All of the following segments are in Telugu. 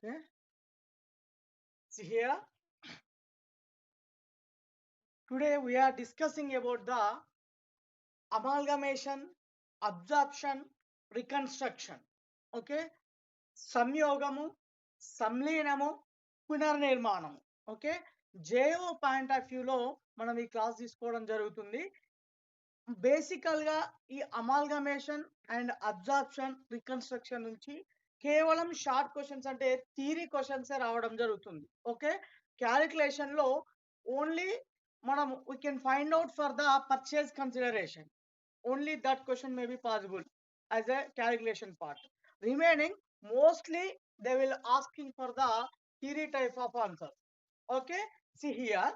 Okay, see here, today we are discussing about the amalgamation, absorption, reconstruction. Okay, సంయోగము, సంలీనము, పునర్నిర్మాణము. ఓకే, జేఓ పాయింట్ ఆఫ్ వ్యూలో మనం ఈ క్లాస్ తీసుకోవడం జరుగుతుంది. బేసికల్ గా ఈ అమాల్గమేషన్ అండ్ అబ్జార్ప్షన్ రికన్స్ట్రక్షన్ నుంచి కేవలం షార్ట్ క్వశ్చన్స్ అంటే థియరీ క్వశ్చన్స్ రావడం జరుగుతుంది. ఓకే, క్యాలిక్యులేషన్ లో ఓన్లీ మనం we can find out for the purchase consideration. Only that question may be possible as a calculation part. Remaining, mostly they will asking for the theory type of answer. Okay, see here,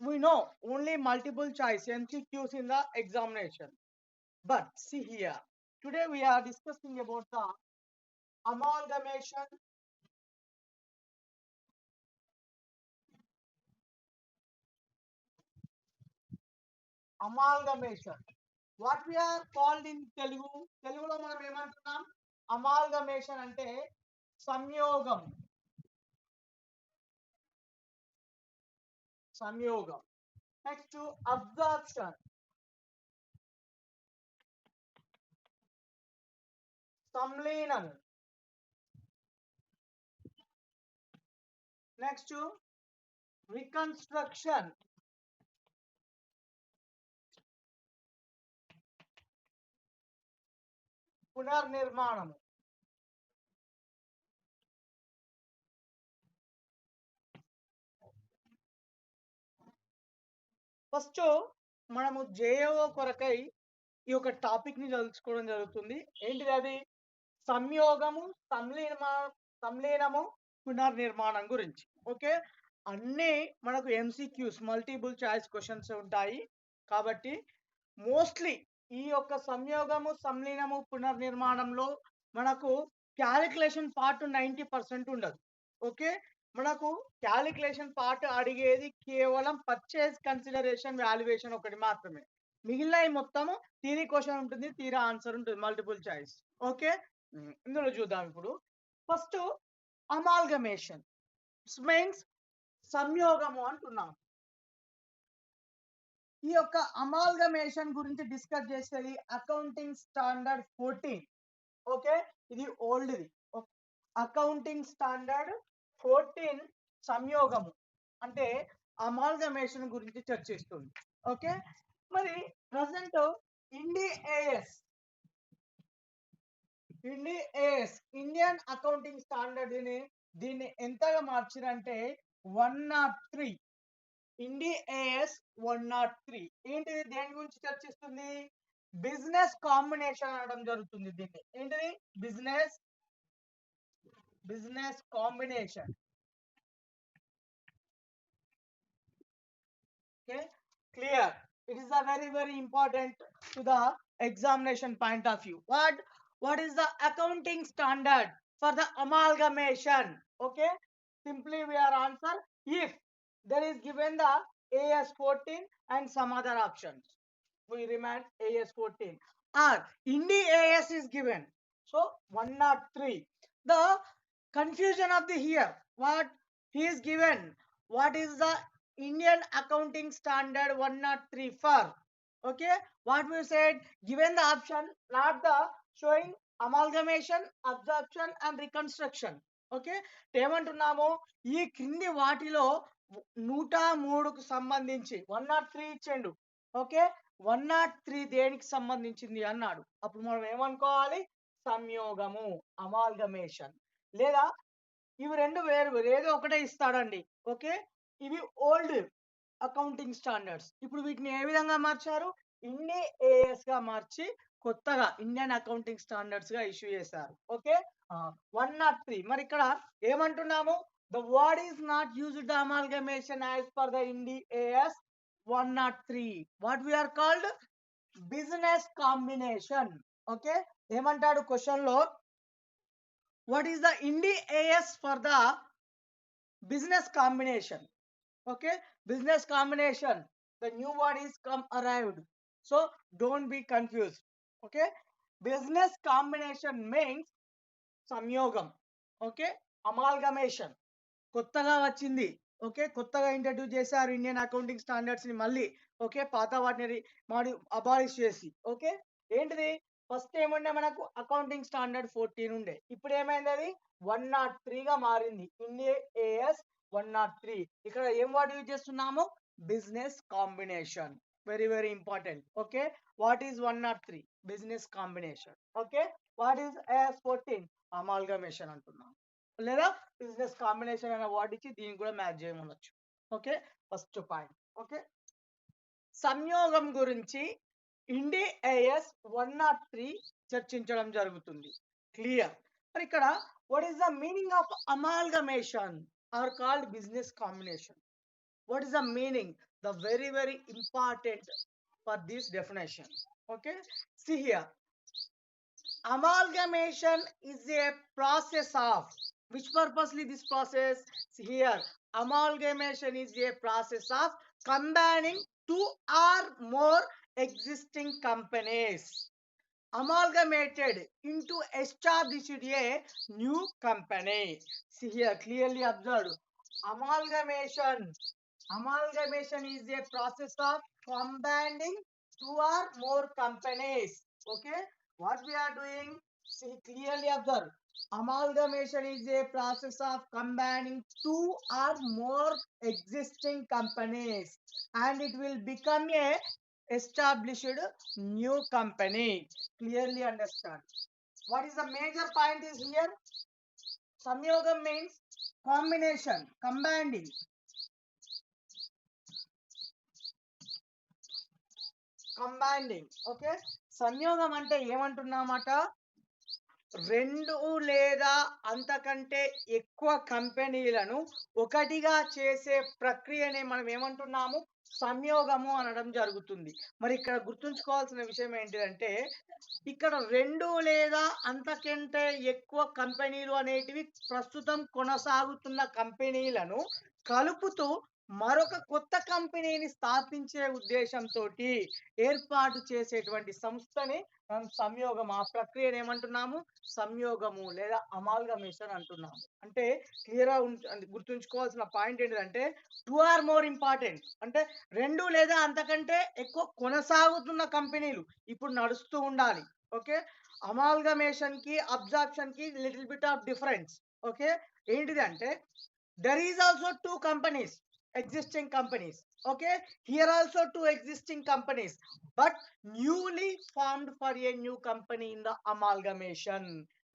we know only multiple choice MCQs in the examination. But see here, today we are discussing about the amalgamation, amalgamation. What we are called in Telugu, Telugulo మనం ఏమంటున్నాం? అమాల్గమేషన్ అంటే సంయోగం, సంయోగం. నెక్స్ట్ అబ్జార్ప్షన్, సంలీనం. నెక్స్ట్ రికన్స్ట్రక్షన్, పునర్నిర్మాణము. ఫస్ట్ మనము జేఓ కొరకై ఈ యొక్క టాపిక్ ని తెలుసుకోవడం జరుగుతుంది. ఏంటిది అది? సంయోగము, సంలీనము, పునర్నిర్మాణం గురించి. ఓకే, అన్నీ మనకు ఎంసీక్యూస్ మల్టిపుల్ చాయిస్ క్వశ్చన్స్ ఉంటాయి. కాబట్టి మోస్ట్లీ ఈ యొక్క సంయోగము, సంలీనము, పునర్నిర్మాణంలో మనకు క్యాలిక్యులేషన్ పార్ట్ 90% ఉండదు. ఓకే, మనకు క్యాలిక్యులేషన్ పార్ట్ అడిగేది కేవలం పర్చేజ్ కన్సిడరేషన్ వాల్యుయేషన్ ఒకటి మాత్రమే. మిగిలిన మొత్తము థియరీ క్వశ్చన్ ఉంటుంది, థియరీ ఆన్సర్ ఉంటుంది, మల్టిపుల్ చాయిస్. ఓకే, ఇందులో చూద్దాం ఇప్పుడు. ఫస్ట్ అమాల్గమేషన్ మీన్స్ సంయోగము అంటున్నాం. ఈ యొక్క అమాల్గమేషన్ గురించి డిస్కస్ చేసేది అకౌంటింగ్ స్టాండర్డ్ 14. ఓకే, ఇది ఓల్డ్ది. అకౌంటింగ్ స్టాండర్డ్ 14 సంయోగము అంటే అమాల్గమేషన్ గురించి చర్చిస్తుంది. ఓకే, మరి ప్రజెంట్ ఇండిఏఎస్ ఇండియన్ అకౌంటింగ్ స్టాండర్డ్ దీన్ని ఎంతగా మార్చిరంటే 103. ఇండిఏఎస్ 103 ఏంటిది? దేని గురించి చర్చిస్తుంది? బిజినెస్ కాంబినేషన్ అనడం జరుగుతుంది. దీన్ని ఏంటిది? Business combination. Okay, clear. It is a very important to the examination point of view. What is the accounting standard for the amalgamation? Okay, simply we are answer if there is given the AS14 and some other options, we remain AS14 or Indi AS is given. So 103. The confusion of the here, what he is given, what is the Indian accounting standard 103 for? Okay, what we said, given the option, not the showing amalgamation, absorption and reconstruction. Okay, ఏమంటున్నాము? ఈ క్రింది వాటిలో 103కు సంబంధించి 103 ఇచ్చిండు. ఓకే, 103 దేనికి సంబంధించింది అన్నాడు. అప్పుడు మనం ఏమనుకోవాలి? సంయోగము, అమాల్గమేషన్. లేదా ఇవి రెండు వేరు, ఏదో ఒకటే ఇస్తాడండి. ఓకే, ఇవి ఓల్డ్ అకౌంటింగ్ స్టాండర్డ్స్. ఇప్పుడు వీటిని ఏ విధంగా మార్చారు? ఇండిఏఎస్ గా మార్చి కొత్తగా ఇండియన్ అకౌంటింగ్ స్టాండర్డ్స్ గా ఇష్యూ చేశారు. ఓకే, 103. మరి ఇక్కడ ఏమంటున్నాము? The word is not used the amalgamation as per the Ind AS 103. What we are called business combination. Okay, ఏమంటాడు క్వశ్చన్ లో? What is the INDAS for the business combination? Okay, business combination, the new word is arrived, so don't be confused. Okay, business combination means samyogam. Okay, amalgamation కొత్తగా వచ్చింది. ఓకే. కొత్తగా ఇంట్రడ్యూస్ చేశారు ఇండియన్ అకౌంటింగ్ స్టాండర్డ్స్ ని మళ్ళీ. ఓకే. పాత వాటిని అబాలిష్ చేసి. ఓకే. ఏంటిది? ఫస్ట్ ఏముండే మనకు అకౌంటింగ్ స్టాండర్డ్ 14 ఉండే. ఇప్పుడు ఏమైంది అది 103 గా మారింది. India AS 103. ఇక్కడ ఏం వర్డ్ యూజ్ చేస్తున్నాము? Business combination. Very very important. Okay. What is 103? Business combination. Okay. What is AS 14? Amalgamation అంటున్నాం. లేదా బిజినెస్ కాంబినేషన్ అనే వర్డ్ ఇచ్చి దీన్ని కూడా మ్యాచ్ చేయమనొచ్చు. ఓకే. First point. ఓకే. సంయోగం గురించి ఇండి ఏఎస్ 103 చర్చించడం జరుగుతుంది. క్లియర్. మరి ఇక్కడ what is the meaning of amalgamation or called business combination? What is the meaning? The very very important for this definition. Okay. See here. Amalgamation is a process of which purposely this process? See here. Amalgamation is a process of combining two or more existing companies amalgamated into established a new company. See here, clearly observed. Amalgamation is a process of combining two or more companies. Okay. What we are doing? See, clearly observe. Amalgamation is a process of combining two or more existing companies and it will become a established new company. Clearly understand. What is the major point is here? Samyogam means combination, combining. Combining. Okay. సంయోగం అంటే ఏమంటున్నామట? రెండు లేదా అంతకంటే ఎక్కువ కంపెనీలను ఒకటిగా చేసే ప్రక్రియనే మనం ఏమంటున్నాము? సంయోగము అనడం జరుగుతుంది. మరి ఇక్కడ గుర్తుంచుకోవాల్సిన విషయం ఏంటిదంటే ఇక్కడ రెండు లేదా అంతకంటే ఎక్కువ కంపెనీలు అనేటివి ప్రస్తుతం కొనసాగుతున్న కంపెనీలను కలుపుతూ మరొక కొత్త కంపెనీని స్థాపించే ఉద్దేశంతో ఏర్పాటు చేసేటువంటి సంస్థని మనం సంయోగం, ఆ ప్రక్రియను ఏమంటున్నాము? సంయోగము లేదా అమాల్గమేషన్ అంటున్నాము. అంటే క్లియర్ గా గుర్తుంచుకోవాల్సిన పాయింట్ ఏంటంటే టూ ఆర్ మోర్ ఇంపార్టెంట్ అంటే రెండు లేదా అంతకంటే ఎక్కువ కొనసాగుతున్న కంపెనీలు ఇప్పుడు నడుస్తూ ఉండాలి. ఓకే. అమాల్గమేషన్ కి అబ్జార్ప్షన్ కి little bit of difference. Okay. ఏంటిది అంటే there is also two companies, existing companies. Okay. Here also two existing companies but newly formed for a new company in the amalgamation.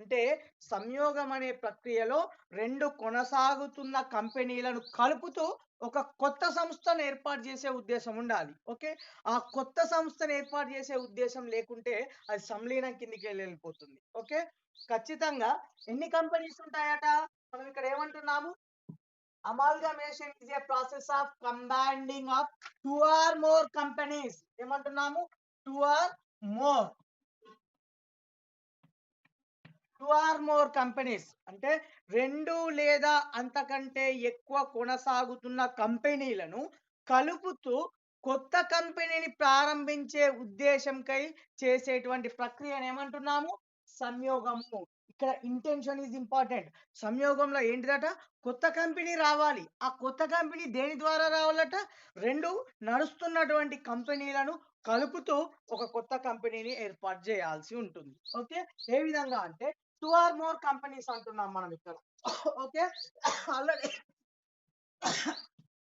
అంటే సంయోగం అనే ప్రక్రియలో రెండు కొనసాగుతున్న కంపెనీలను కలుపుతూ ఒక కొత్త సంస్థను ఏర్పాటు చేసే ఉద్దేశం ఉండాలి. ఓకే. ఆ కొత్త సంస్థను ఏర్పాటు చేసే ఉద్దేశం లేకుంటే అది సంలీనం కిందికి వెళ్ళిపోతుంది. ఓకే. ఖచ్చితంగా ఎన్ని కంపెనీస్ ఉంటాయట? మనం ఇక్కడ ఏమంటున్నాము? Amalgamation is a process of combining of two or more companies. ఏమంటున్నాము? Two or more companies అంటే రెండు లేదా అంతకంటే ఎక్కువ కొనసాగుతున్న కంపెనీలను కలుపుతూ కొత్త కంపెనీని ప్రారంభించే ఉద్దేశంకై చేసేటువంటి ప్రక్రియను ఏమంటున్నాము? సంయోగము. ఇక్కడ ఇంటెన్షన్ ఈజ్ ఇంపార్టెంట్. సంయోగంలో ఏంటిదట? కొత్త కంపెనీ రావాలి. ఆ కొత్త కంపెనీ దేని ద్వారా రావాలట? రెండు నడుస్తున్నటువంటి కంపెనీలను కలుపుతూ ఒక కొత్త కంపెనీని ఏర్పాటు చేయాల్సి ఉంటుంది. ఓకే. ఏ విధంగా అంటే టూ ఆర్ మోర్ కంపెనీస్ అంటున్నాం మనం ఇక్కడ. Okay. Already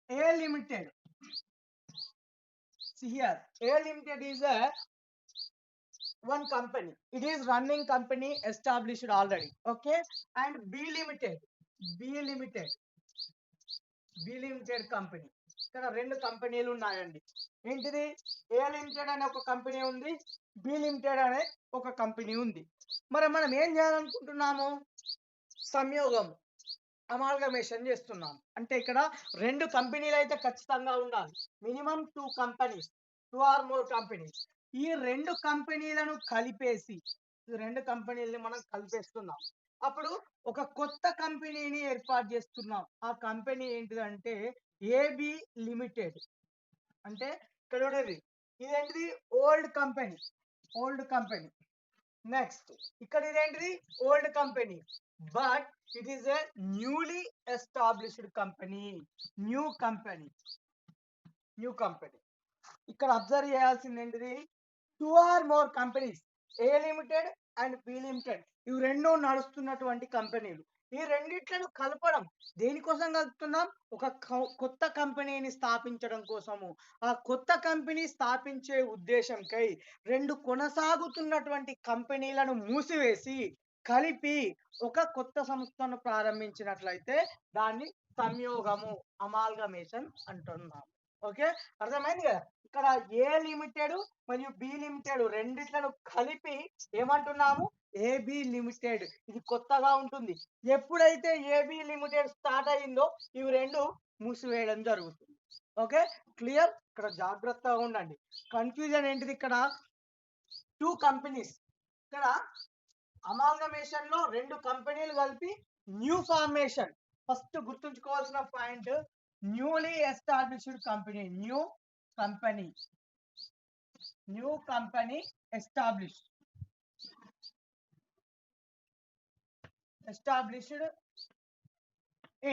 a limited. See here, A Limited is a one company. It is running company established already. Okay. And B Limited company. ఇక్కడ రెండు కంపెనీలు ఉన్నాయండి. ఏంటిది? ఏ లిమిటెడ్ అనే ఒక కంపెనీ ఉంది, బి లిమిటెడ్ అనే ఒక కంపెనీ ఉంది. మరి మనం ఏం చేయాలనుకుంటున్నాము? సంయోగం, అమాల్గమేషన్ చేస్తున్నాం. అంటే ఇక్కడ రెండు కంపెనీలు అయితే ఖచ్చితంగా ఉండాలి. Minimum two companies, two or more companies. ఈ రెండు కంపెనీలను కలిపేసి మనం కలిపేస్తున్నాం. అప్పుడు ఒక కొత్త కంపెనీని ఏర్పాటు చేస్తున్నాం. ఆ కంపెనీ ఏంటిదంటే ఏబి లిమిటెడ్. అంటే ఇక్కడ ఇదేంటిది? Old company. నెక్స్ట్ ఇక్కడ ఇదేంటిది old company, but it is a newly established company. New company, new company. ఇక్కడ అబ్జర్వ్ చేయాల్సింది ఏంటిది, 2 or more companies, A limited and B limited, ఇవి రెండు నడుస్తున్నటువంటి కంపెనీలు. ఈ రెండిట్లను కలపడం దేనికోసం కలుపుతున్నాం, ఒక కొత్త కంపెనీని స్థాపించడం కోసము. ఆ కొత్త కంపెనీ స్థాపించే ఉద్దేశంకై రెండు కొనసాగుతున్నటువంటి కంపెనీలను మూసివేసి కలిపి ఒక కొత్త సంస్థను ప్రారంభించినట్లయితే దాన్ని సంయోగము, అమాల్గమేషన్ అంటున్నాం. ఓకే, అర్థమైంది కదా. ఇక్కడ ఏ లిమిటెడ్ మరియు బి లిమిటెడ్ రెండిట్లను కలిపి ఏమంటున్నాము, ఏబి లిమిటెడ్. ఇది కొత్తగా ఉంటుంది. ఎప్పుడైతే ఏబి లిమిటెడ్ స్టార్ట్ అయిందో ఇవి రెండు మూసివేయడం జరుగుతుంది. Okay, clear. ఇక్కడ జాగ్రత్తగా ఉండండి, కన్ఫ్యూజన్ ఏంటిది ఇక్కడ, 2 కంపెనీస్. ఇక్కడ అమాల్గమేషన్ లో రెండు కంపెనీలు కలిపి న్యూ ఫార్మేషన్. ఫస్ట్ గుర్తుంచుకోవాల్సిన point, newly established company, new company, new company established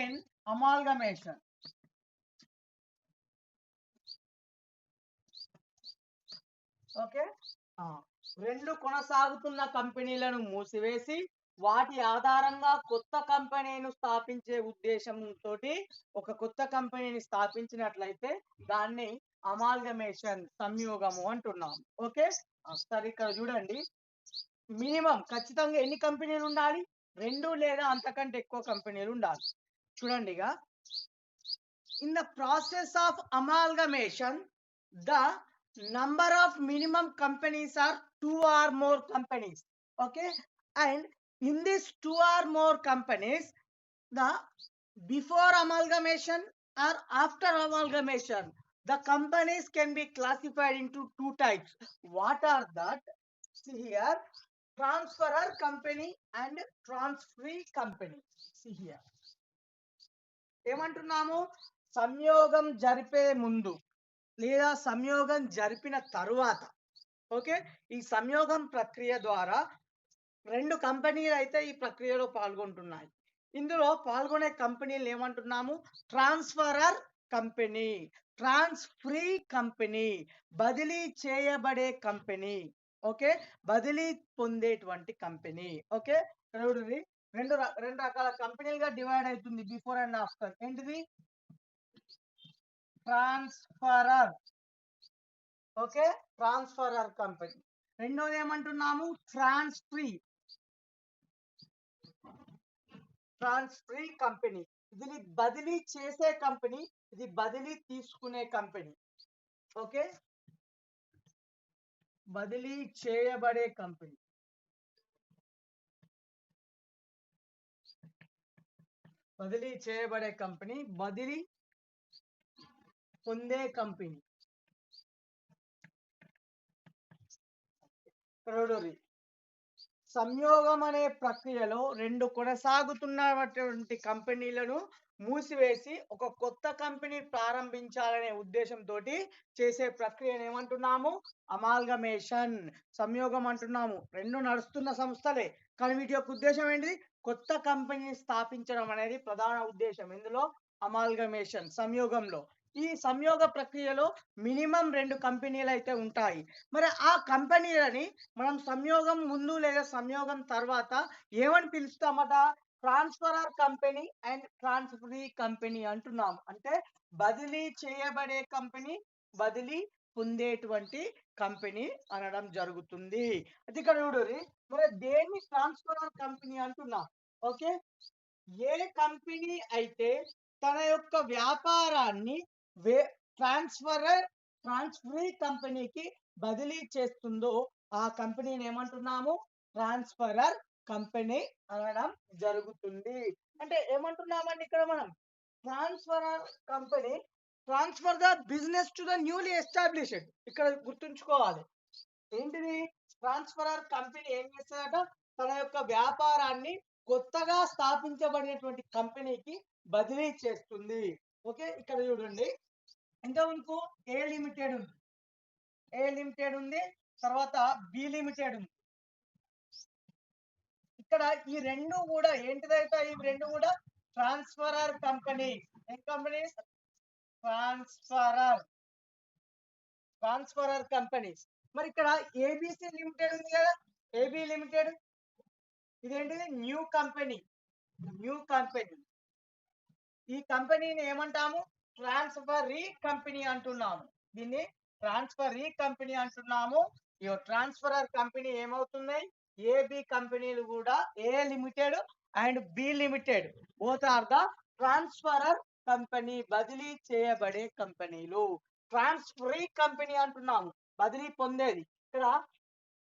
in amalgamation. Okay, రెండు కొనసాగుతున్న కంపెనీలను మూసివేసి వాటి ఆధారంగా కొత్త కంపెనీను స్థాపించే ఉద్దేశంతో ఒక కొత్త కంపెనీని స్థాపించినట్లయితే దాన్ని అమాల్గమేషన్, సంయోగము అంటున్నాం. ఓకే, సరే ఇక్కడ చూడండి, మినిమం ఖచ్చితంగా ఎన్ని కంపెనీలు ఉండాలి, రెండు లేదా అంతకంటే ఎక్కువ కంపెనీలు ఉండాలి. చూడండి, ఇక in the process of amalgamation the number of minimum companies are 2 or more companies. Okay, and in this 2 or more companies, the before amalgamation or after amalgamation, the companies can be classified into 2 types. What are that? See here, transferor company and transferee company. See here, ఏమంటున్నాము, సంయోగం జరిపే ముందు లేదా సంయోగం జరిపిన తరువాత. ఓకే, ఈ సంయోగం ప్రక్రియ ద్వారా రెండు కంపెనీలు అయితే ఈ ప్రక్రియలో పాల్గొంటున్నాయి. ఇందులో పాల్గొనే కంపెనీలు ఏమంటున్నాము, ట్రాన్స్ఫరర్ కంపెనీ, ట్రాన్స్ఫరీ కంపెనీ, బదిలీ చేయబడే కంపెనీ. ఓకే, బదిలీ పొందేటువంటి కంపెనీ. ఓకే, రెండు రకాల కంపెనీలుగా డివైడ్ అవుతుంది, బిఫోర్ అండ్ ఆఫ్టర్. ఏంటిది, ట్రాన్స్ఫరర్. Okay, ట్రాన్స్ఫరర్ company. రెండోది ఏమంటున్నాము, ట్రాన్స్ఫరీ, ట్రాన్స్ఫరీ కంపెనీ. ఇది బదిలీ చేసే కంపెనీ, ఇది బదిలీ తీసుకునే కంపెనీ. ఓకే, బదిలీ చేయబడే కంపెనీ, బదిలీ చేయబడే కంపెనీ, బదిలీ పొందే కంపెనీ. సంయోగం అనే ప్రక్రియలో రెండు కొనసాగుతున్నటువంటి కంపెనీలను మూసివేసి ఒక కొత్త కంపెనీ ప్రారంభించాలనే ఉద్దేశంతో చేసే ప్రక్రియను ఏమంటున్నాము, అమాల్గమేషన్, సంయోగం అంటున్నాము. రెండు నడుస్తున్న సంస్థలే, కానీ వీటి యొక్క ఉద్దేశం ఏంటి, కొత్త కంపెనీ స్థాపించడం అనేది ప్రధాన ఉద్దేశం. ఇందులో అమాల్గమేషన్, సంయోగంలో. ఈ సంయోగ ప్రక్రియలో మినిమం రెండు కంపెనీలు అయితే ఉంటాయి. మరి ఆ కంపెనీలని మనం సంయోగం ముందు లేదా సంయోగం తర్వాత ఏమని పిలుస్తామట, ట్రాన్స్ఫరర్ కంపెనీ అండ్ ట్రాన్స్ఫరీ కంపెనీ అంటున్నాం. అంటే బదిలీ చేయబడే కంపెనీ, బదిలీ పొందేటువంటి కంపెనీ అనడం జరుగుతుంది. అది ఇక్కడ చూడండి, మరి దేన్ని ట్రాన్స్ఫరర్ కంపెనీ అంటున్నాం. ఓకే, ఏ కంపెనీ అయితే తన యొక్క వ్యాపారాన్ని ట్రాన్స్ఫరీ కంపెనీకి బదిలీ చేస్తుందో ఆ కంపెనీని ఏమంటున్నాము, ట్రాన్స్ఫరర్ కంపెనీ అనడం జరుగుతుంది. అంటే ఏమంటున్నామండి ఇక్కడ మనం, transferor company transfer the business to the newly established. ఇక్కడ గుర్తుంచుకోవాలి ఏంటిది, ట్రాన్స్ఫరర్ కంపెనీ ఏం చేస్తుందట, తన యొక్క వ్యాపారాన్ని కొత్తగా స్థాపించబడినటువంటి కంపెనీకి బదిలీ చేస్తుంది. ఓకే, ఇక్కడ చూడండి, ఇంతవరకు ఏ లిమిటెడ్ ఉంది, ఏ లిమిటెడ్ ఉంది, తర్వాత బి లిమిటెడ్ ఉంది. ఇక్కడ ఈ రెండు కూడా ఏంటిదైతే ఈ రెండు కూడా ట్రాన్స్ఫరర్ కంపెనీ. ఏం కంపెనీస్? ట్రాన్స్ఫరర్ ట్రాన్స్ఫరర్ కంపెనీస్. మరి ఇక్కడ ఏబిసి లిమిటెడ్ ఉంది కదా, ఏబి లిమిటెడ్ ఇదేంటిది? New company. New company. ఈ కంపెనీని ఏమంటాము? ట్రాన్స్ఫరీ కంపెనీ అంటున్నాము. దీన్ని ట్రాన్స్ఫరీ కంపెనీ అంటున్నాము. ఈ ట్రాన్స్ఫరర్ కంపెనీ ఏమవుతున్నాయి? ఏబి కంపెనీలు కూడా A limited and B limited both are the transferor company, బదిలీ చేయబడే కంపెనీలు. ట్రాన్స్ఫరీ కంపెనీ అంటున్నాము, బదిలీ పొందేది. ఇక్కడ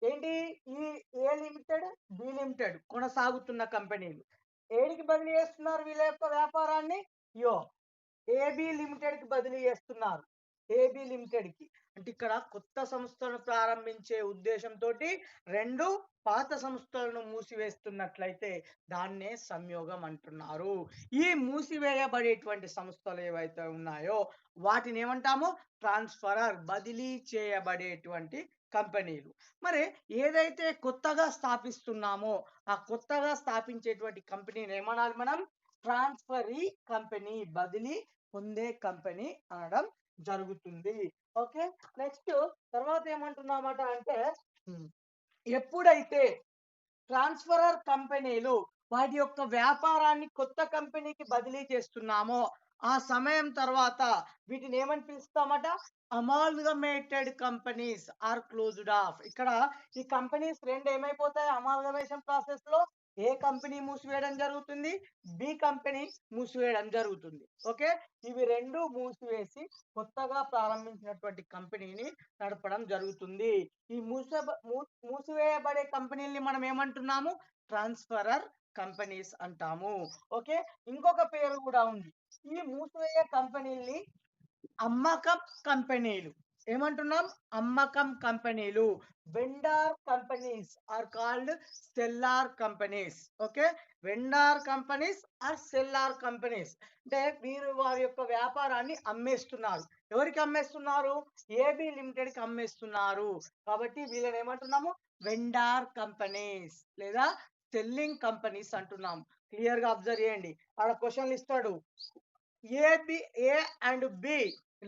ఏంటి? ఈ ఏ లిమిటెడ్ బి లిమిటెడ్ కొనసాగుతున్న కంపెనీలు ఏడికి బదిలీ చేస్తున్నారు? వీళ్ళ యొక్క వ్యాపారాన్ని ఏబి లిమిటెడ్ కి బదిలీ చేస్తున్నారు. ఏబి లిమిటెడ్ కి అంటే ఇక్కడ కొత్త సంస్థలను ప్రారంభించే ఉద్దేశంతో రెండు పాత సంస్థలను మూసివేస్తున్నట్లయితే దాన్నే సంయోగం అంటున్నారు. ఈ మూసివేయబడేటువంటి సంస్థలు ఏవైతే ఉన్నాయో వాటిని ఏమంటాము? ట్రాన్స్ఫరర్, బదిలీ చేయబడేటువంటి కంపెనీలు. మరి ఏదైతే కొత్తగా స్థాపిస్తున్నామో ఆ కొత్తగా స్థాపించేటువంటి కంపెనీని ఏమనాలి మనం? ట్రాన్స్ఫరీ కంపెనీ, బదిలీ పొందే కంపెనీ అనడం జరుగుతుంది. ఓకే, నెక్స్ట్ తర్వాత ఏమంటున్నామట అంటే ఎప్పుడైతే ట్రాన్స్ఫరర్ కంపెనీలు వాటి యొక్క వ్యాపారాన్ని కొత్త కంపెనీకి బదిలీ చేస్తున్నామో ఆ సమయం తర్వాత వీటిని ఏమని పిలుస్తామట? అమాల్గమేటెడ్ కంపెనీస్ ఆర్ క్లోజ్డ్ ఆఫ్. ఇక్కడ ఈ కంపెనీస్ రెండు ఏమైపోతాయి అమాల్గమేషన్ ప్రాసెస్ లో? ఏ కంపెనీ మూసివేయడం జరుగుతుంది? బి కంపెనీ మూసివేయడం జరుగుతుంది. ఓకే, ఇవి రెండు మూసివేసి కొత్తగా ప్రారంభించినటువంటి కంపెనీని నడపడం జరుగుతుంది. ఈ మూసివేయబడే కంపెనీల్ని మనం ఏమంటున్నాము? ట్రాన్స్ఫరర్ కంపెనీస్ అంటాము. ఓకే, ఇంకొక పేరు కూడా ఉంది. ఈ మూసివేయ కంపెనీల్ని అమ్మకం కంపెనీలు ఏమంటున్నాం? అమ్మకం కంపెనీలు. Vendor companies or called seller companies. Okay, vendor companies or seller companies అంటే వీరు వారి యొక్క వ్యాపారాన్ని అమ్మేస్తున్నారు. ఎవరికి అమ్మేస్తున్నారు? ఏబి లిమిటెడ్ కి అమ్మేస్తున్నారు. కాబట్టి వీళ్ళని ఏమంటున్నాము? వెండార్ కంపెనీస్ లేదా సెల్లింగ్ కంపెనీస్ అంటున్నాం. క్లియర్ గా అబ్జర్వ్ చేయండి. ఆడ క్వశ్చన్లు ఇస్తాడు. A and B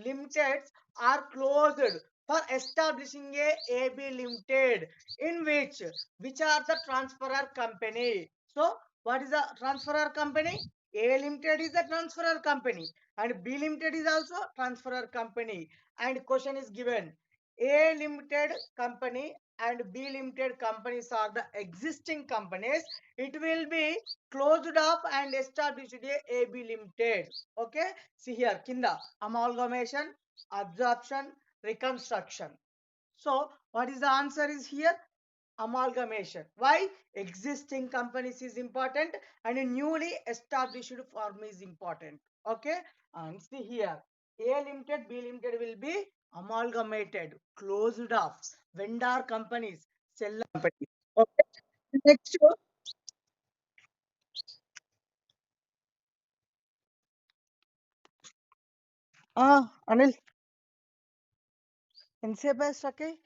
limiteds are closed for establishing a AB limited in which are the transferor company. So what is the transferor company? A limited is the transferor company and B limited is also transferor company. And question is given, A limited company and B limited companies are the existing companies. It will be closed up and established a AB limited. Okay, see here kinda amalgamation, absorption, reconstruction. So what is the answer is here? Amalgamation. Why? Existing companies is important and a newly established firm is important. Okay, and see here A limited, B limited will be amalgamated, closed off. Vendor companies, seller companies. Okay, next Anil, ఎంతసేపు స్టక్ అయ్యి